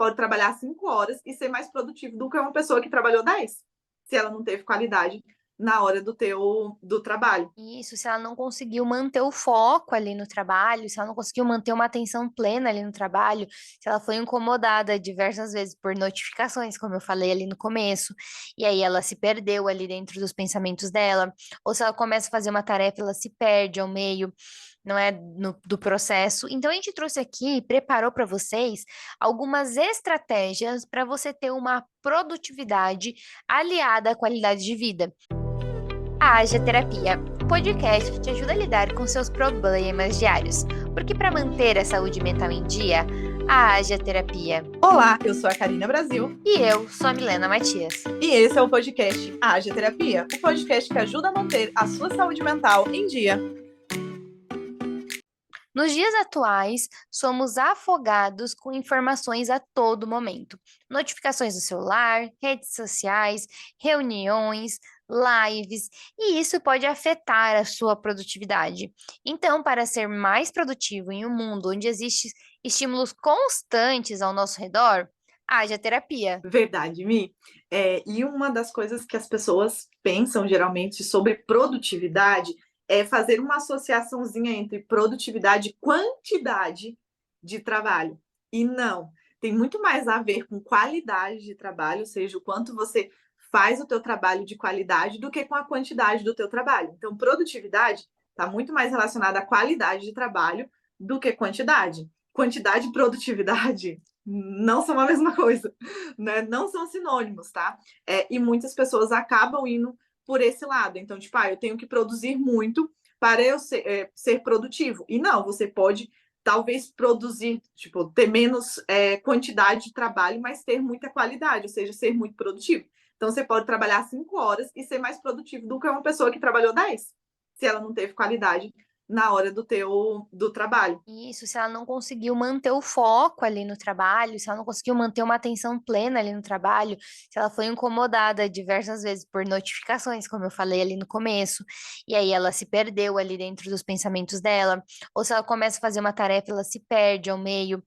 pode trabalhar 5 horas e ser mais produtivo do que uma pessoa que trabalhou 10, se ela não teve qualidade na hora do trabalho. Isso, se ela não conseguiu manter o foco ali no trabalho, se ela não conseguiu manter uma atenção plena ali no trabalho, se ela foi incomodada diversas vezes por notificações, como eu falei ali no começo, e aí ela se perdeu ali dentro dos pensamentos dela, ou se ela começa a fazer uma tarefa, ela se perde ao meio, não é, do processo. Então a gente trouxe aqui, preparou para vocês algumas estratégias para você ter uma produtividade aliada à qualidade de vida. A Haja Terapia, o podcast que te ajuda a lidar com seus problemas diários. Porque para manter a saúde mental em dia, a Haja Terapia. Olá, eu sou a Karina Brasil E eu sou a Milena Matias. e esse é o podcast Haja Terapia, o podcast que ajuda a manter a sua saúde mental em dia. Nos dias atuais, somos afogados com informações a todo momento. Notificações do celular, redes sociais, reuniões, lives, e isso pode afetar a sua produtividade. Então, para ser mais produtivo em um mundo onde existem estímulos constantes ao nosso redor, haja terapia. Verdade, Mi. E uma das coisas que as pessoas pensam geralmente sobre produtividade é fazer uma associaçãozinha entre produtividade e quantidade de trabalho. E não, tem muito mais a ver com qualidade de trabalho, ou seja, o quanto você faz o teu trabalho de qualidade do que com a quantidade do teu trabalho. Então, produtividade está muito mais relacionada à qualidade de trabalho do que quantidade. Quantidade e produtividade não são a mesma coisa, né? Não são sinônimos, tá? E muitas pessoas acabam indo por esse lado. Então, tipo, eu tenho que produzir muito para eu ser produtivo. E não, você pode talvez produzir, tipo, ter menos quantidade de trabalho, mas ter muita qualidade, ou seja, ser muito produtivo. Então, você pode trabalhar 5 horas e ser mais produtivo do que uma pessoa que trabalhou 10, se ela não teve qualidade na hora do trabalho. Isso, se ela não conseguiu manter o foco ali no trabalho, se ela não conseguiu manter uma atenção plena ali no trabalho, se ela foi incomodada diversas vezes por notificações, como eu falei ali no começo, e aí ela se perdeu ali dentro dos pensamentos dela, ou se ela começa a fazer uma tarefa, ela se perde ao meio,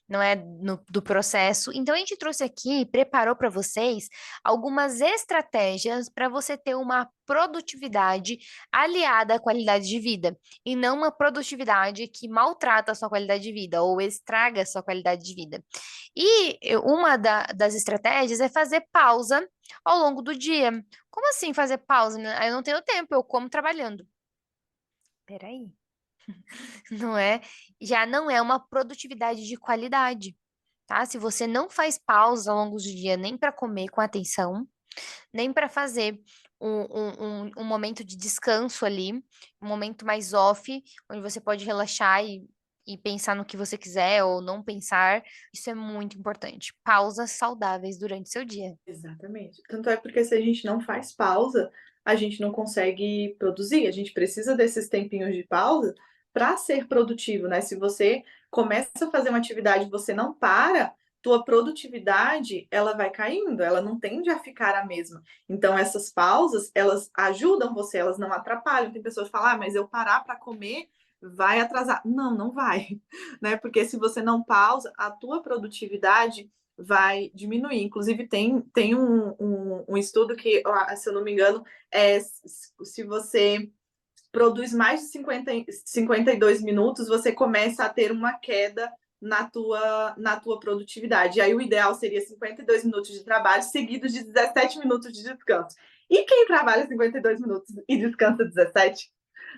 não é, do processo. Então a gente trouxe aqui, preparou para vocês algumas estratégias para você ter uma produtividade aliada à qualidade de vida e não uma produtividade que maltrata a sua qualidade de vida ou estraga a sua qualidade de vida. E uma das estratégias é fazer pausa ao longo do dia. Como assim fazer pausa? Eu não tenho tempo, eu como trabalhando. Peraí, não é? Já não é uma produtividade de qualidade, tá? Se você não faz pausa ao longo do dia, nem para comer com atenção, nem para fazer um momento de descanso ali, um momento mais off, onde você pode relaxar e pensar no que você quiser ou não pensar. Isso é muito importante. Pausas saudáveis durante seu dia. Exatamente. Tanto é porque se a gente não faz pausa, a gente não consegue produzir. A gente precisa desses tempinhos de pausa para ser produtivo, né? Se você começa a fazer uma atividade e você não para, tua produtividade, ela vai caindo, ela não tende a ficar a mesma. Então essas pausas, elas ajudam você, elas não atrapalham. Tem pessoas que falam: "Ah, mas eu parar para comer vai atrasar". Não, não vai, né? Porque se você não pausa, a tua produtividade vai diminuir. Inclusive, tem um estudo que, se eu não me engano, se você produz mais de 52 minutos, você começa a ter uma queda na tua produtividade. E aí o ideal seria 52 minutos de trabalho seguidos de 17 minutos de descanso. E quem trabalha 52 minutos e descansa 17?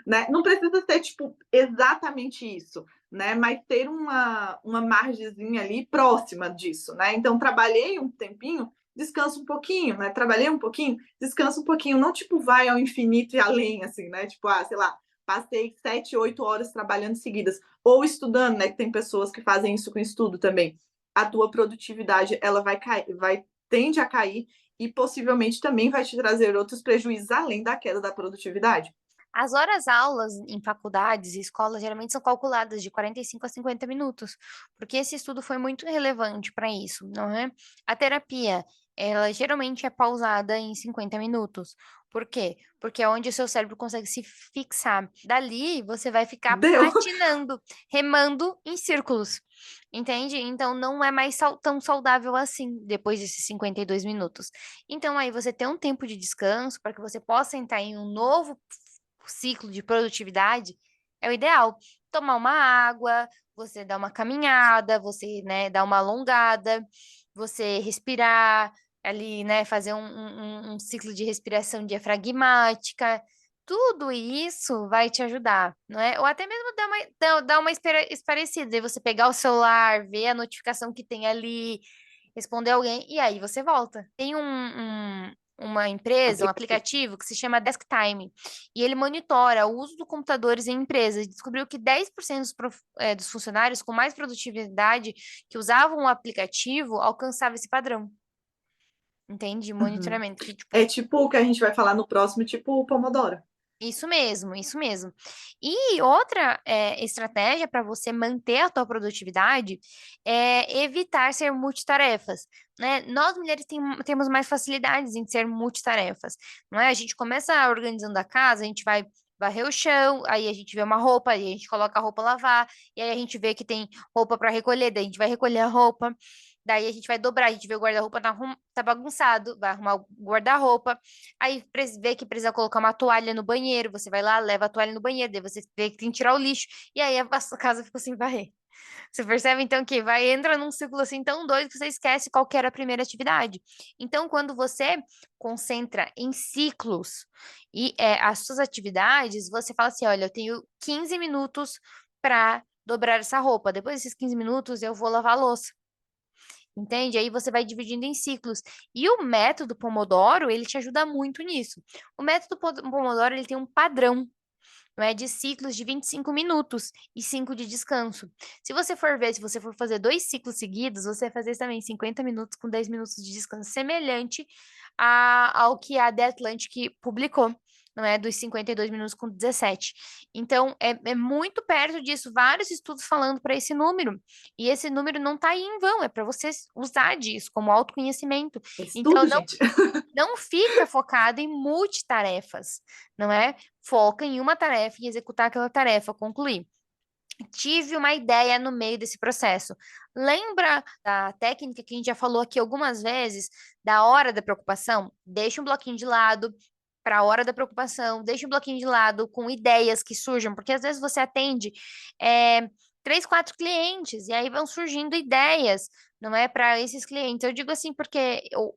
Né? Não precisa ser tipo exatamente isso, né? Mas ter uma margenzinha ali próxima disso, né? Então trabalhei um tempinho, descansa um pouquinho, né? Trabalhei um pouquinho, descansa um pouquinho, não tipo vai ao infinito e além, assim, né? Tipo, sei lá, passei 7, 8 horas trabalhando seguidas ou estudando, né? Que tem pessoas que fazem isso com estudo também. A tua produtividade ela vai cair, tende a cair e possivelmente também vai te trazer outros prejuízos além da queda da produtividade. As horas-aulas em faculdades e escolas geralmente são calculadas de 45 a 50 minutos, porque esse estudo foi muito relevante para isso, não é? A terapia, ela geralmente é pausada em 50 minutos, Por quê? Porque é onde o seu cérebro consegue se fixar. Dali, você vai ficar Deu. patinando, remando em círculos. Entende? Então, não é mais tão saudável assim, depois desses 52 minutos. Então, aí você tem um tempo de descanso para que você possa entrar em um novo ciclo de produtividade, é o ideal. Tomar uma água, você dar uma caminhada, você, né, dar uma alongada, você respirar ali, né, fazer um ciclo de respiração diafragmática. Tudo isso vai te ajudar, não é? Ou até mesmo dar uma esparecida, e você pegar o celular, ver a notificação que tem ali, responder alguém, e aí você volta. Tem uma empresa, um Aplicativo. aplicativo que se chama Desktime, e ele monitora o uso dos computadores em empresas. E descobriu que 10% dos funcionários com mais produtividade que usavam o aplicativo alcançava esse padrão. Entende? Uhum. Monitoramento, que tipo, É tipo o que a gente vai falar no próximo, tipo o Pomodoro. isso mesmo, isso mesmo. E outra estratégia para você manter a tua produtividade é evitar ser multitarefas, né? Nós mulheres temos mais facilidades em ser multitarefas, não é? A gente começa organizando a casa, a gente vai varrer o chão, aí a gente vê uma roupa, aí a gente coloca a roupa a lavar, e aí a gente vê que tem roupa para recolher, daí a gente vai recolher a roupa. Daí a gente vai dobrar, a gente vê o guarda-roupa tá bagunçado, vai arrumar o guarda-roupa. Aí vê que precisa colocar uma toalha no banheiro, você vai lá, leva a toalha no banheiro, daí você vê que tem que tirar o lixo, e aí a sua casa ficou sem varrer. Você percebe então que entra num ciclo assim tão doido que você esquece qual que era a primeira atividade. Então, quando você concentra em ciclos e as suas atividades, você fala assim: olha, eu tenho 15 minutos para dobrar essa roupa. Depois desses 15 minutos, eu vou lavar a louça. Entende? Aí você vai dividindo em ciclos. E o método Pomodoro, ele te ajuda muito nisso. O método Pomodoro, ele tem um padrão, não é, de ciclos de 25 minutos e 5 de descanso. Se você for ver, se você for fazer 2 ciclos seguidos, você vai fazer isso também 50 minutos com 10 minutos de descanso, semelhante ao que a The Atlantic publicou. Não é? Dos 52 minutos com 17. Então, é muito perto disso, vários estudos falando para esse número. E esse número não está aí em vão, é para você usar disso como autoconhecimento. Esse Então, tudo, gente. não fica focado em multitarefas, não é? Foca em uma tarefa e executar aquela tarefa, concluir. Tive uma ideia no meio desse processo. Lembra da técnica que a gente já falou aqui algumas vezes, da hora da preocupação? Deixa um bloquinho de lado para a hora da preocupação, deixa um bloquinho de lado com ideias que surjam, porque às vezes você atende é, 3, 4 clientes e aí vão surgindo ideias, não é, para esses clientes. Eu digo assim porque eu,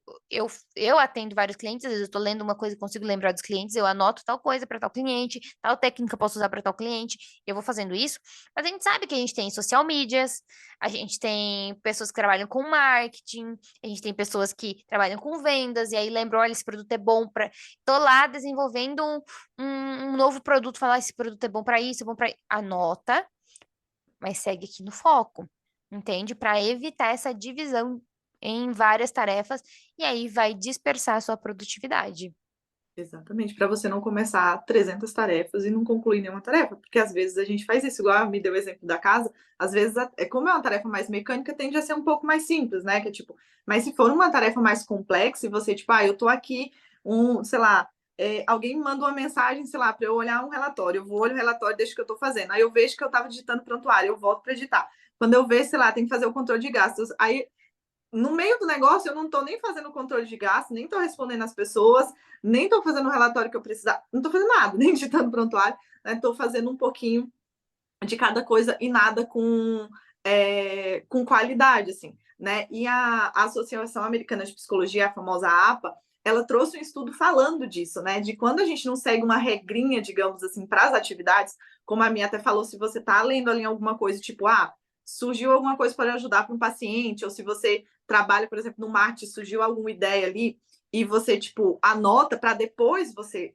eu atendo vários clientes, às vezes eu estou lendo uma coisa e consigo lembrar dos clientes, eu anoto tal coisa para tal cliente, tal técnica eu posso usar para tal cliente, eu vou fazendo isso. Mas a gente sabe que a gente tem social medias, a gente tem pessoas que trabalham com marketing, a gente tem pessoas que trabalham com vendas, e aí lembram, olha, esse produto é bom para. Tô lá desenvolvendo um novo produto, falar, esse produto é bom para isso, é bom para. Anota, mas segue aqui no foco, entende? Para evitar essa divisão em várias tarefas, e aí vai dispersar a sua produtividade. Exatamente, para você não começar 300 tarefas e não concluir nenhuma tarefa, porque às vezes a gente faz isso, igual me deu o exemplo da casa, às vezes, como é uma tarefa mais mecânica, tende a ser um pouco mais simples, né? Que é tipo, mas se for uma tarefa mais complexa e você, tipo, eu tô aqui, sei lá, alguém me manda uma mensagem, sei lá, para eu olhar um relatório, eu vou olhar o relatório, deixa o que eu tô fazendo, aí eu vejo que eu tava digitando prontuário, eu volto para editar. Quando eu vejo, sei lá, tem que fazer o controle de gastos, aí no meio do negócio, eu não estou nem fazendo controle de gasto, nem estou respondendo as pessoas, nem estou fazendo o relatório que eu precisar, não estou fazendo nada, nem digitando prontuário, estou fazendo um pouquinho de cada coisa e nada com qualidade, assim, né? E a Associação Americana de Psicologia, a famosa APA, ela trouxe um estudo falando disso, né? De quando a gente não segue uma regrinha, digamos assim, para as atividades, como a minha até falou, se você está lendo ali alguma coisa, tipo, surgiu alguma coisa para ajudar para um paciente, ou se você trabalha, por exemplo, no marketing, surgiu alguma ideia ali, e você, tipo, anota para depois você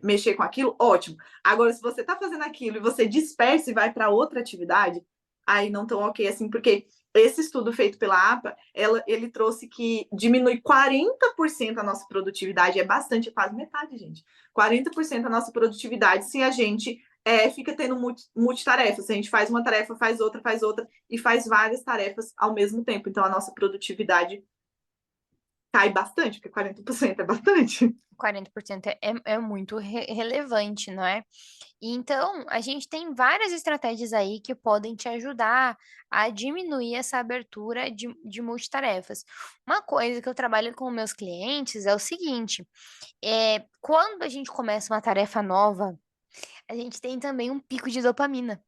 mexer com aquilo, ótimo. Agora, se você está fazendo aquilo e você dispersa e vai para outra atividade, aí não tão ok assim, porque esse estudo feito pela APA, ele trouxe que diminui 40% a nossa produtividade, é bastante, é quase metade, gente. 40% a nossa produtividade se a gente fica tendo multitarefas. Se a gente faz uma tarefa, faz outra e faz várias tarefas ao mesmo tempo. Então, a nossa produtividade cai bastante, porque 40% é bastante. 40% é muito relevante, não é? E então, a gente tem várias estratégias aí que podem te ajudar a diminuir essa abertura de multitarefas. Uma coisa que eu trabalho com meus clientes é o seguinte: quando a gente começa uma tarefa nova, a gente tem também um pico de dopamina.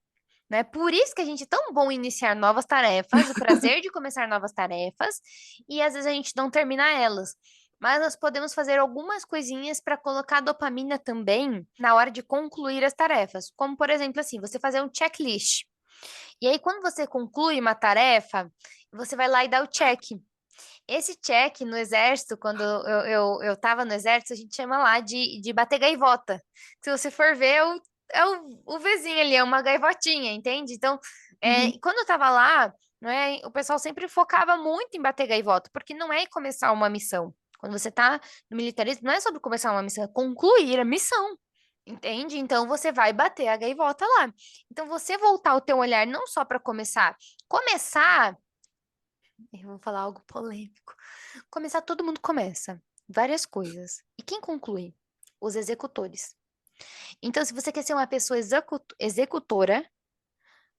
Né? Por isso que a gente é tão bom em iniciar novas tarefas, o prazer de começar novas tarefas, e às vezes a gente não termina elas. Mas nós podemos fazer algumas coisinhas para colocar dopamina também na hora de concluir as tarefas. Como, por exemplo, assim, você fazer um checklist. E aí, quando você conclui uma tarefa, você vai lá e dá o check. Esse check no exército, quando eu tava no exército, a gente chama lá de bater gaivota. Se você for ver, é o vizinho ali, é uma gaivotinha, entende? Então, Uhum. quando eu tava lá, não é, o pessoal sempre focava muito em bater gaivota, porque não é começar uma missão. Quando você tá no militarismo, não é sobre começar uma missão, é concluir a missão. Entende? Então você vai bater a gaivota lá. Então você voltar o teu olhar não só para começar. Começar, eu vou falar algo polêmico. Começar, todo mundo começa. Várias coisas. E quem conclui? Os executores. Então, se você quer ser uma pessoa executora,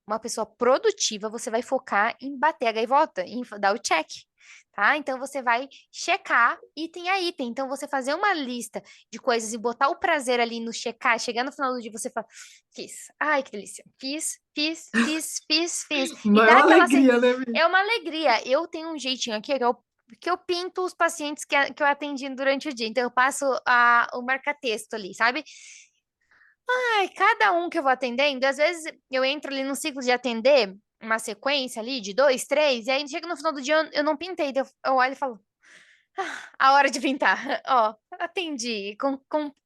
uma pessoa produtiva, você vai focar em bater a gaivota, em dar o check, tá? Então, você vai checar item a item. Então, você fazer uma lista de coisas e botar o prazer ali no checar, chegar no final do dia, você fala, fiz. Ai, que delícia. Fiz, fiz, fiz, fiz, fiz. E Mas é dá uma aquela... alegria, né, Mi? É uma alegria. Eu tenho um jeitinho aqui, que eu pinto os pacientes que eu atendi durante o dia. Então, eu passo o marca-texto ali, sabe? Ai, cada um que eu vou atendendo, às vezes eu entro ali no ciclo de atender uma sequência ali de dois, três, e aí chega no final do dia eu não pintei, daí eu olho e falo, a hora de pintar. Ó, atendi,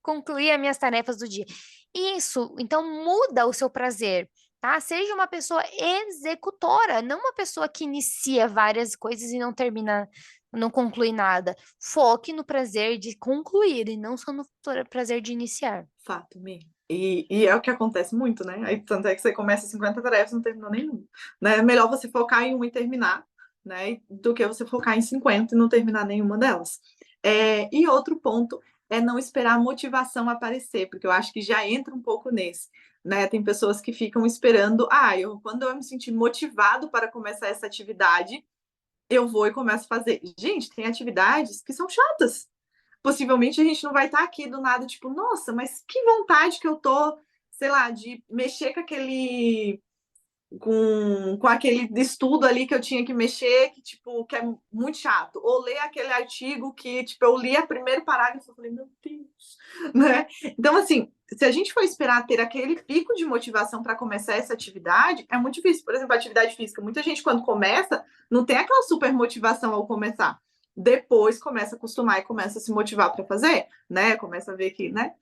concluí as minhas tarefas do dia. Isso, então muda o seu prazer, tá? Seja uma pessoa executora, não uma pessoa que inicia várias coisas e não termina, não conclui nada. Foque no prazer de concluir e não só no prazer de iniciar. Fato, Mi. E é o que acontece muito, né? Aí, tanto é que você começa 50 tarefas e não terminou nenhuma. Né? É melhor você focar em uma e terminar, né? Do que você focar em 50 e não terminar nenhuma delas. E outro ponto é não esperar a motivação aparecer, porque eu acho que já entra um pouco nesse. Né? Tem pessoas que ficam esperando, quando eu me sentir motivado para começar essa atividade, eu vou e começo a fazer. Gente, tem atividades que são chatas. Possivelmente a gente não vai estar aqui do nada, tipo, nossa, mas que vontade que eu tô, sei lá, de mexer com aquele estudo ali que eu tinha que mexer, que, tipo, que é muito chato. Ou ler aquele artigo que, tipo, eu li o primeiro parágrafo e falei, meu Deus, né? Então, assim, se a gente for esperar ter aquele pico de motivação para começar essa atividade, é muito difícil. Por exemplo, a atividade física. Muita gente, quando começa, não tem aquela super motivação ao começar. Depois começa a acostumar e começa a se motivar para fazer, né? Começa a ver que, né?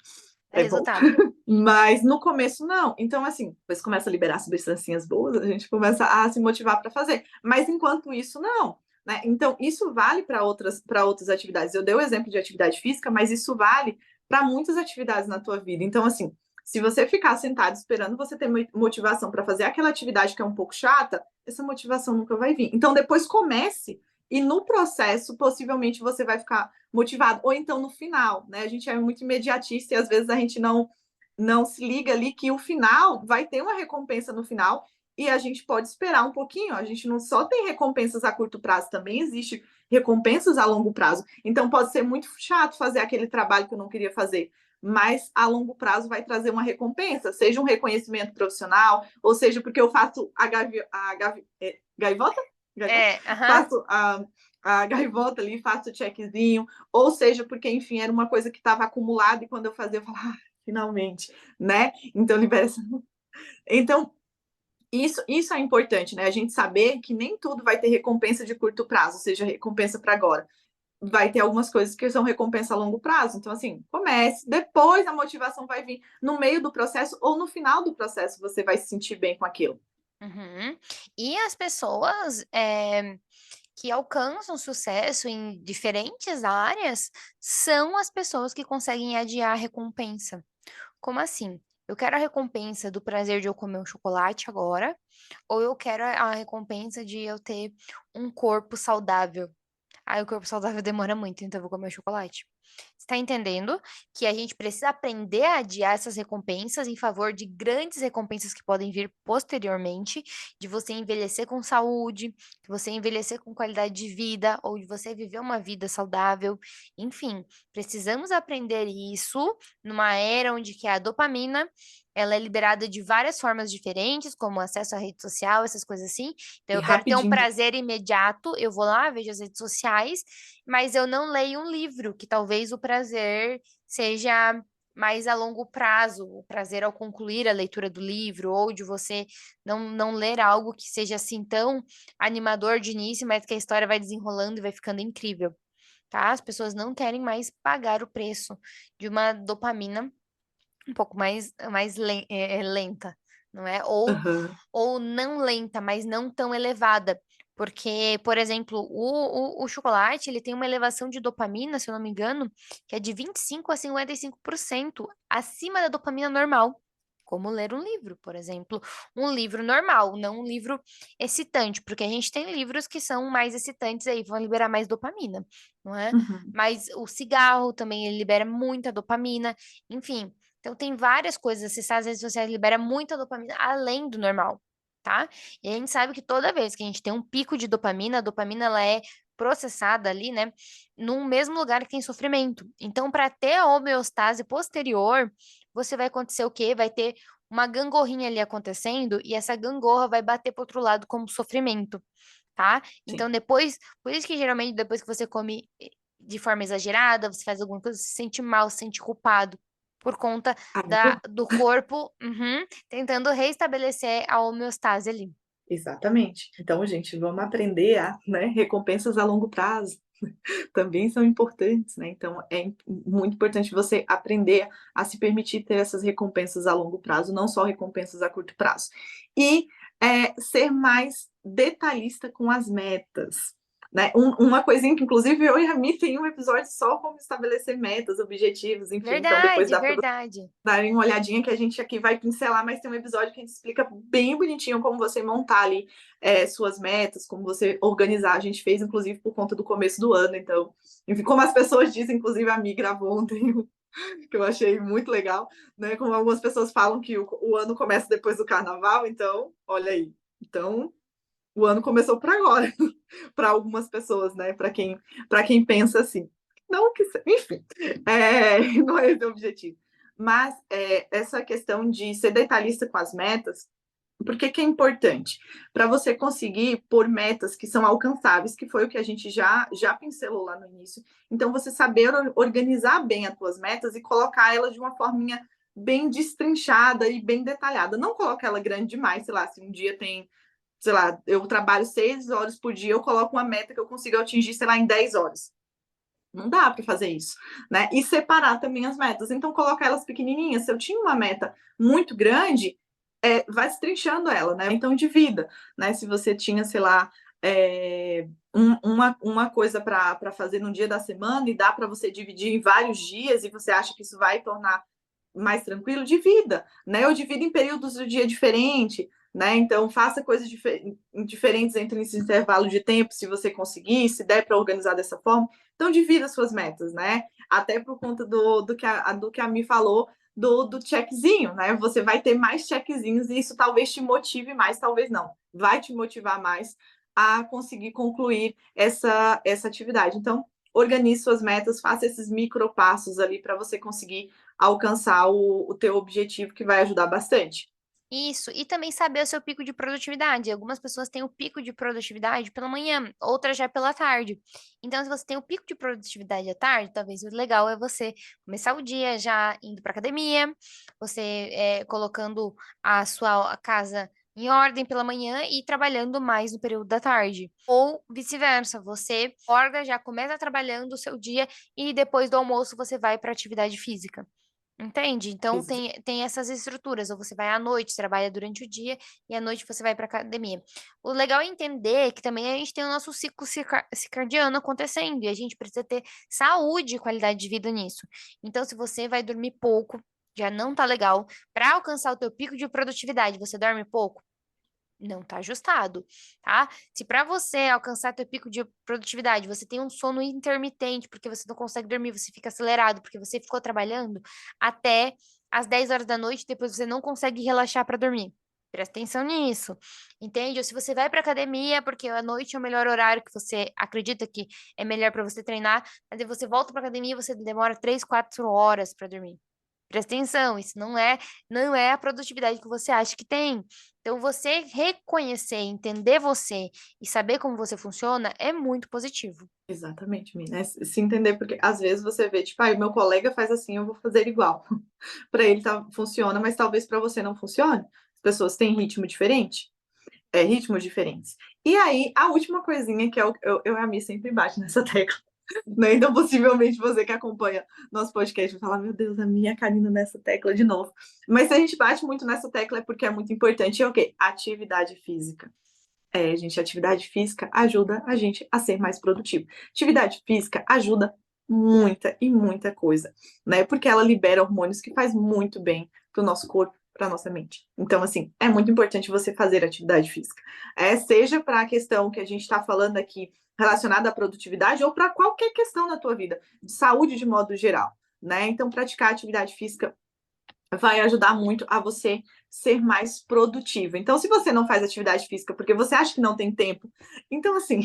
É bom. Resultado. Mas no começo não. Então, assim, depois começa a liberar substâncias boas, a gente começa a se motivar para fazer. Mas enquanto isso, não. Né? Então, isso vale para outras atividades. Eu dei o exemplo de atividade física, mas isso vale para muitas atividades na tua vida. Então, assim, se você ficar sentado esperando você ter motivação para fazer aquela atividade que é um pouco chata, essa motivação nunca vai vir. Então, depois comece e no processo, possivelmente, você vai ficar motivado. Ou então no final, né? A gente é muito imediatista e às vezes a gente não se liga ali que o final vai ter uma recompensa no final e a gente pode esperar um pouquinho. A gente não só tem recompensas a curto prazo, também existe recompensas a longo prazo. Então pode ser muito chato fazer aquele trabalho que eu não queria fazer, mas a longo prazo vai trazer uma recompensa, seja um reconhecimento profissional, ou seja porque eu faço gaivota? Gaivota? Aham. Faço a gaivota ali, faço o checkzinho, ou seja, porque, enfim, era uma coisa que estava acumulada e quando eu fazia, eu falava, finalmente, né? Então, libera essa. Então, isso é importante, né? A gente saber que nem tudo vai ter recompensa de curto prazo, ou seja, recompensa para agora. Vai ter algumas coisas que são recompensa a longo prazo. Então, assim, comece, depois a motivação vai vir no meio do processo ou no final do processo, você vai se sentir bem com aquilo. Uhum. E as pessoas que alcançam sucesso em diferentes áreas são as pessoas que conseguem adiar a recompensa. Como assim? Eu quero a recompensa do prazer de eu comer um chocolate agora, ou eu quero a recompensa de eu ter um corpo saudável Aí o corpo saudável demora muito, então eu vou comer o chocolate. Você tá entendendo que a gente precisa aprender a adiar essas recompensas em favor de grandes recompensas que podem vir posteriormente, de você envelhecer com saúde, de você envelhecer com qualidade de vida, ou de você viver uma vida saudável. Enfim, precisamos aprender isso numa era onde que a dopamina ela é liberada de várias formas diferentes, como acesso à rede social, essas coisas assim. Então, E eu quero ter um rapidinho, prazer imediato, eu vou lá, vejo as redes sociais, mas eu não leio um livro, que talvez o prazer seja mais a longo prazo, o prazer ao concluir a leitura do livro, ou de você não ler algo que seja assim tão animador de início, mas que a história vai desenrolando e vai ficando incrível, tá? As pessoas não querem mais pagar o preço de uma dopamina um pouco mais lenta, não é? aham, Ou não lenta, mas não tão elevada. Porque, por exemplo, o chocolate, ele tem uma elevação de dopamina, se eu não me engano, que é de 25 a 55% acima da dopamina normal. Como ler um livro, por exemplo. Um livro normal, não um livro excitante, porque a gente tem livros que são mais excitantes aí, vão liberar mais dopamina, não é? uhum, Mas o cigarro também, ele libera muita dopamina, enfim. Então, tem várias coisas. Acessar as redes sociais libera muita dopamina além do normal, tá? E a gente sabe que toda vez que a gente tem um pico de dopamina, a dopamina ela é processada ali, né, num mesmo lugar que tem sofrimento. Então, para ter a homeostase posterior, você vai acontecer o quê? Vai ter uma gangorrinha ali acontecendo e essa gangorra vai bater pro outro lado como sofrimento, tá? sim. Então, depois, por isso que geralmente depois que você come de forma exagerada, você faz alguma coisa, você se sente mal, se sente culpado por conta do corpo, tentando restabelecer a homeostase ali. Exatamente. Então, gente, vamos aprender a, né, recompensas a longo prazo também são importantes, né? Então, muito importante você aprender a se permitir ter essas recompensas a longo prazo, não só recompensas a curto prazo. E ser mais detalhista com as metas. Né? Uma coisinha que, inclusive, eu e a Mi tem um episódio só como estabelecer metas, objetivos, enfim. Então, depois Verdade, dá para verdade. darem uma olhadinha que a gente aqui vai pincelar, mas tem um episódio que a gente explica bem bonitinho como você montar ali suas metas, como você organizar. A gente fez, inclusive, por conta do começo do ano. Então, enfim, como as pessoas dizem, inclusive a Mi gravou ontem, que eu achei muito legal, né? Como algumas pessoas falam que o ano começa depois do carnaval, então, olha aí. Então, o ano começou por agora, para algumas pessoas, né? Para quem pensa assim. Não que, enfim, não é esse o objetivo. Mas essa questão de ser detalhista com as metas, por que que é importante? Para você conseguir pôr metas que são alcançáveis, que foi o que a gente já pincelou lá no início. Então, você saber organizar bem as suas metas e colocar elas de uma forminha bem destrinchada e bem detalhada. Não colocar ela grande demais, sei lá, se um dia tem, sei lá, eu trabalho 6 horas por dia, eu coloco uma meta que eu consiga atingir, sei lá, em 10 horas. Não dá para fazer isso, né? E separar também as metas. Então, colocar elas pequenininhas. Se eu tinha uma meta muito grande, vai destrinchando ela, né? Então, divida, né? Se você tinha, sei lá, uma coisa para fazer num dia da semana e dá para você dividir em vários dias e você acha que isso vai tornar mais tranquilo, divida, né? Eu divido em períodos do dia diferente, né? Então faça coisas diferentes entre esse intervalo de tempo, se você conseguir, se der para organizar dessa forma. Então divida suas metas, né? Até por conta do que a Mi falou do checkzinho, né? Você vai ter mais checkzinhos e isso talvez te motive mais, talvez não. Vai te motivar mais a conseguir concluir essa atividade. Então, organize suas metas, faça esses micro passos ali para você conseguir alcançar o teu objetivo, que vai ajudar bastante. Isso, e também saber o seu pico de produtividade. Algumas pessoas têm o pico de produtividade pela manhã, outras já pela tarde. Então, se você tem o pico de produtividade à tarde, talvez o legal é você começar o dia já indo para academia, você colocando a sua casa em ordem pela manhã e trabalhando mais no período da tarde. Ou vice-versa, você acorda, já começa trabalhando o seu dia e depois do almoço você vai para atividade física. Entende? Então Exa tem essas estruturas, ou você vai à noite, trabalha durante o dia e à noite você vai para academia. O legal é entender que também a gente tem o nosso ciclo circadiano acontecendo e a gente precisa ter saúde e qualidade de vida nisso. Então, se você vai dormir pouco, já não tá legal. Para alcançar o teu pico de produtividade, você dorme pouco? Não tá ajustado, tá? Se para você alcançar teu pico de produtividade, você tem um sono intermitente, porque você não consegue dormir, você fica acelerado, porque você ficou trabalhando até às 10 horas da noite, depois você não consegue relaxar para dormir. Presta atenção nisso, entende? Ou se você vai para academia, porque a noite é o melhor horário que você acredita que é melhor para você treinar, mas aí você volta para academia e você demora 3, 4 horas para dormir. Presta atenção, isso não é a produtividade que você acha que tem. Então, você reconhecer, entender você e saber como você funciona é muito positivo. Exatamente, mina. Se entender, porque às vezes você vê, tipo, o meu colega faz assim, eu vou fazer igual. Para ele funciona, mas talvez para você não funcione. As pessoas têm ritmo diferente, ritmos diferentes. E aí, a última coisinha que eu e a Mi sempre bate nessa tecla, né? Então, possivelmente você que acompanha nosso podcast vai falar, meu Deus, a minha Karina nessa tecla de novo. Mas se a gente bate muito nessa tecla é porque é muito importante. É o quê? Atividade física. Gente, atividade física ajuda a gente a ser mais produtivo. Atividade física ajuda muita e muita coisa, né? Porque ela libera hormônios que faz muito bem para o nosso corpo, para a nossa mente. Então, assim, é muito importante você fazer atividade física. Seja para a questão que a gente está falando aqui relacionada à produtividade ou para qualquer questão na tua vida, de saúde de modo geral, né? Então, praticar atividade física vai ajudar muito a você ser mais produtiva. Então, se você não faz atividade física porque você acha que não tem tempo, então, assim,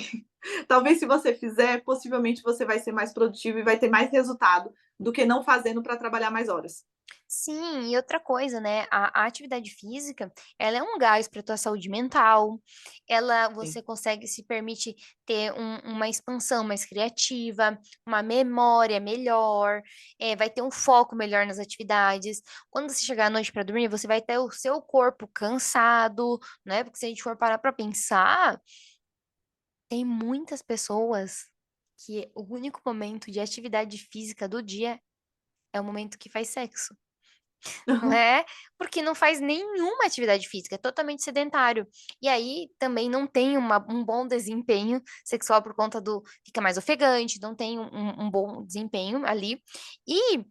talvez se você fizer, possivelmente você vai ser mais produtivo e vai ter mais resultado do que não fazendo para trabalhar mais horas. Sim, e outra coisa, né? A atividade física, ela é um gás para tua saúde mental. Sim. Você consegue se permite ter uma expansão mais criativa, uma memória melhor, vai ter um foco melhor nas atividades. Quando você chegar à noite para dormir, você vai ter o seu corpo cansado, né? Porque se a gente for parar para pensar, tem muitas pessoas que o único momento de atividade física do dia é o momento que faz sexo. Não é? Porque não faz nenhuma atividade física, é totalmente sedentário. E aí também não tem um bom desempenho sexual por conta do. Fica mais ofegante, não tem um bom desempenho ali. E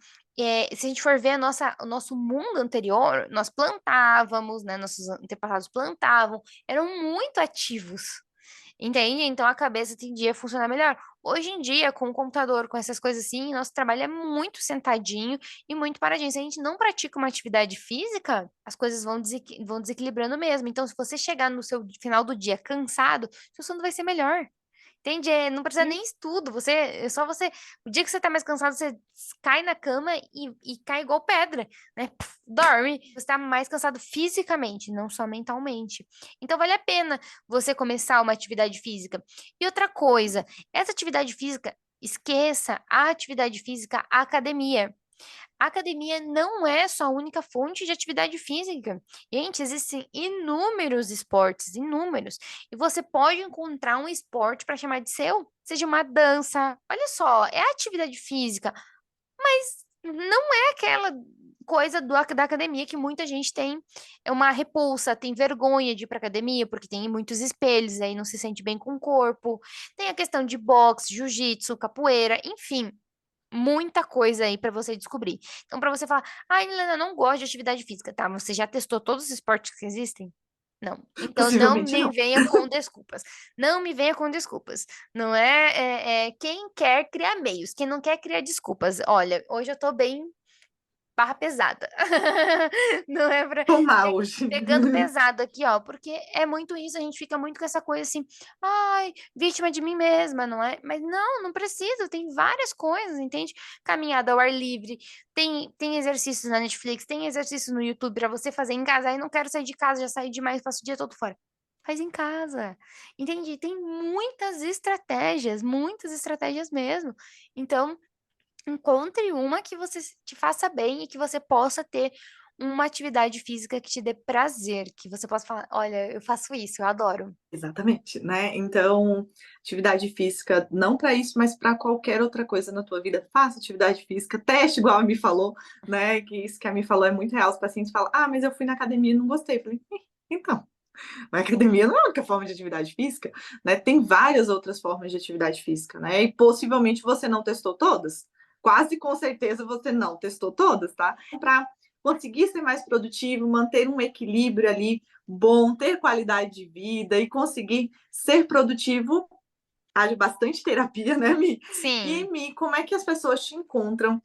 se a gente for ver o nosso mundo anterior, nós plantávamos, né? Nossos antepassados plantavam, eram muito ativos. Entende? Então a cabeça tendia a funcionar melhor. Hoje em dia, com o computador, com essas coisas assim, nosso trabalho é muito sentadinho e muito paradinho. Se a gente não pratica uma atividade física, as coisas vão desequilibrando mesmo. Então, se você chegar no seu final do dia cansado, seu sono vai ser melhor. Entende? Não precisa nem estudo. É só você. O dia que você tá mais cansado, você cai na cama e cai igual pedra, né? Puf, dorme. Você tá mais cansado fisicamente, não só mentalmente. Então, vale a pena você começar uma atividade física. E outra coisa, essa atividade física, esqueça a atividade física, a academia. A academia não é só a única fonte de atividade física. Gente, existem inúmeros esportes, inúmeros. E você pode encontrar um esporte para chamar de seu, seja uma dança. Olha só, é atividade física, mas não é aquela coisa da academia que muita gente tem é uma repulsa, tem vergonha de ir para academia porque tem muitos espelhos, aí não se sente bem com o corpo. Tem a questão de boxe, jiu-jitsu, capoeira, enfim, muita coisa aí pra você descobrir. Então, pra você falar, ai, Helena, eu não gosto de atividade física, tá? Você já testou todos os esportes que existem? Não. Então, não Possivelmente me não. venha com desculpas. Não me venha com desculpas. Não quem quer criar meios, quem não quer criar desculpas. Olha, hoje eu tô bem barra pesada. Não é pra. Tomar hoje. Pegando pesado aqui, ó, porque é muito isso, a gente fica muito com essa coisa assim, ai, vítima de mim mesma, não é? Mas não precisa, tem várias coisas, entende? Caminhada ao ar livre, tem exercícios na Netflix, tem exercícios no YouTube pra você fazer em casa, aí não quero sair de casa, já saí demais, passo o dia todo fora. Faz em casa, entende? Tem muitas estratégias mesmo. Então, encontre uma que você te faça bem e que você possa ter uma atividade física que te dê prazer, que você possa falar, olha, eu faço isso, eu adoro. Exatamente, né? Então, atividade física, não para isso, mas para qualquer outra coisa na tua vida, faça atividade física, teste igual a Mi falou, né? Que isso que a Mi falou é muito real. Os pacientes falam, mas eu fui na academia e não gostei. Eu falei, então, a academia não é a única forma de atividade física, né? Tem várias outras formas de atividade física, né? E possivelmente você não testou todas. Quase com certeza você não testou todas, tá? Para conseguir ser mais produtivo, manter um equilíbrio ali, bom, ter qualidade de vida e conseguir ser produtivo, haja bastante terapia, né, Mi? E, Sim. Mi, como é que as pessoas te encontram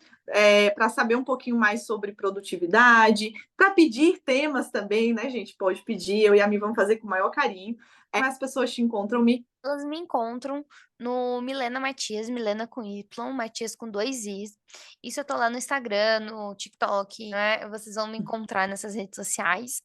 para saber um pouquinho mais sobre produtividade, para pedir temas também, né, gente? Pode pedir, eu e a Mi vamos fazer com o maior carinho. Como as pessoas te encontram, Mi? Elas me encontram no Milena Matias, Milena com Y, Matias com 2 Is. Isso eu tô lá no Instagram, no TikTok, né? Vocês vão me encontrar nessas redes sociais.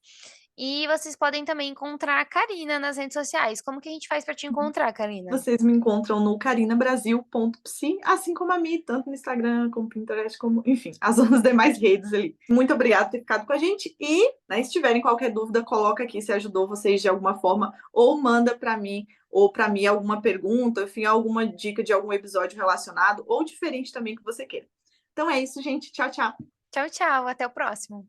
E vocês podem também encontrar a Karina nas redes sociais. Como que a gente faz pra te encontrar, Karina? Vocês me encontram no carinabrasil.psi, assim como a Mi, tanto no Instagram, como no Pinterest, como, enfim, as outras demais redes ali. Muito obrigada por ter ficado com a gente e, né, se tiverem qualquer dúvida, coloca aqui se ajudou vocês de alguma forma ou manda para mim ou para mim alguma pergunta, enfim, alguma dica de algum episódio relacionado ou diferente também que você queira. Então é isso, gente. Tchau, tchau. Tchau, tchau, até o próximo.